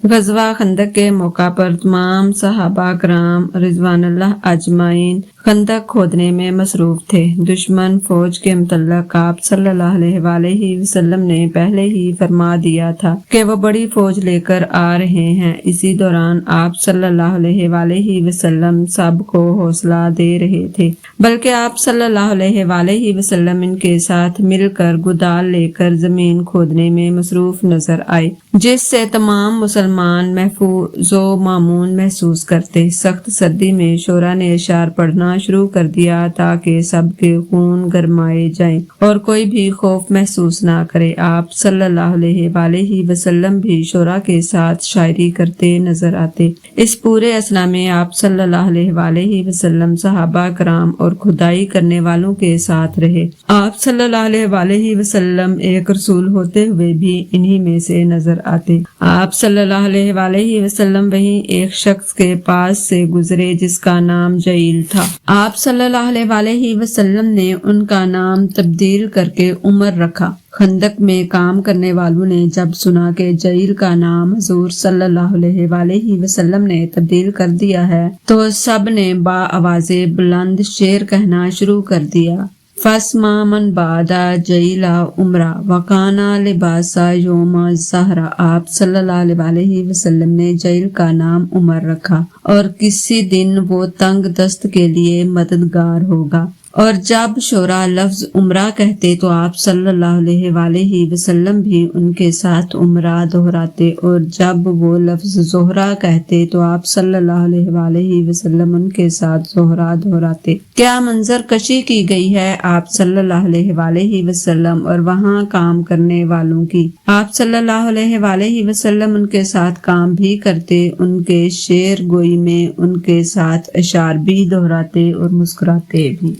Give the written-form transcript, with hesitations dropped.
غزوہ خندق کے موقع پر تمام صحابہ کرام رضوان اللہ اجمعین خندق کھودنے میں مصروف تھے۔ دشمن فوج کے متعلق آپ صلی اللہ علیہ وآلہ وسلم نے پہلے ہی فرما دیا تھا کہ وہ بڑی فوج لے کر آ رہے ہیں۔ اسی دوران آپ صلی اللہ علیہ وآلہ وسلم سب کو حوصلہ دے رہے تھے، بلکہ آپ صلی اللہ علیہ وآلہ وسلم ان کے ساتھ مل کر گدال لے کر زمین کھودنے میں مصروف نظر آئے، جس سے تمام مسلمان محفوظ و مامون محسوس کرتے۔ سخت سردی میں شعراء نے اشعار پڑھنا شروع کر دیا تاکہ سب کے خون گرمائے جائیں اور کوئی بھی خوف محسوس نہ کرے۔ آپ صلی اللہ علیہ وآلہ وسلم بھی شعراء کے ساتھ شاعری کرتے نظر آتے۔ اس پورے اثنا میں آپ صلی اللہ علیہ وآلہ وسلم صحابہ کرام اور کھدائی کرنے والوں کے ساتھ رہے۔ آپ صلی اللہ علیہ وآلہ وسلم ایک رسول ہوتے ہوئے بھی انہی میں سے نظر آتے۔ آپ صلی اللہ علیہ وآلہ وسلم وہیں ایک شخص کے پاس سے گزرے جس کا نام جعیل تھا۔ آپ صلی اللہ علیہ وآلہ وسلم نے ان کا نام تبدیل کر کے عمر رکھا۔ خندق میں کام کرنے والوں نے جب سنا کہ جعیل کا نام حضور صلی اللہ علیہ وآلہ وسلم نے تبدیل کر دیا ہے تو سب نے با آواز بلند شعر کہنا شروع کر دیا۔ فَاسْمَعْ مَنْ بَعْدَ جَعِيلَ عُمْرَ وَكَانَ لِبَاسَ يَوْمَ الزَّهْرَ۔ آپ صلی اللہ علیہ وآلہ وسلم نے جعیل کا نام عمر رکھا اور کسی دن وہ تنگ دست کے لیے مددگار ہوگا۔ اور جب شعراء لفظ عمرہ کہتے تو آپ صلی اللہ علیہ وآلہ وسلم بھی ان کے ساتھ عمرہ دہراتے، اور جب وہ لفظ زہرہ کہتے تو آپ صلی اللہ علیہ وآلہ وسلم ان کے ساتھ زہرہ دہراتے۔ کیا منظر کشی کی گئی ہے آپ صلی اللہ علیہ وآلہ وسلم اور وہاں کام کرنے والوں کی۔ آپ صلی اللہ علیہ وآلہ وسلم ان کے ساتھ کام بھی کرتے، ان کے شعر گوئی میں ان کے ساتھ اشعار بھی دہراتے اور مسکراتے بھی۔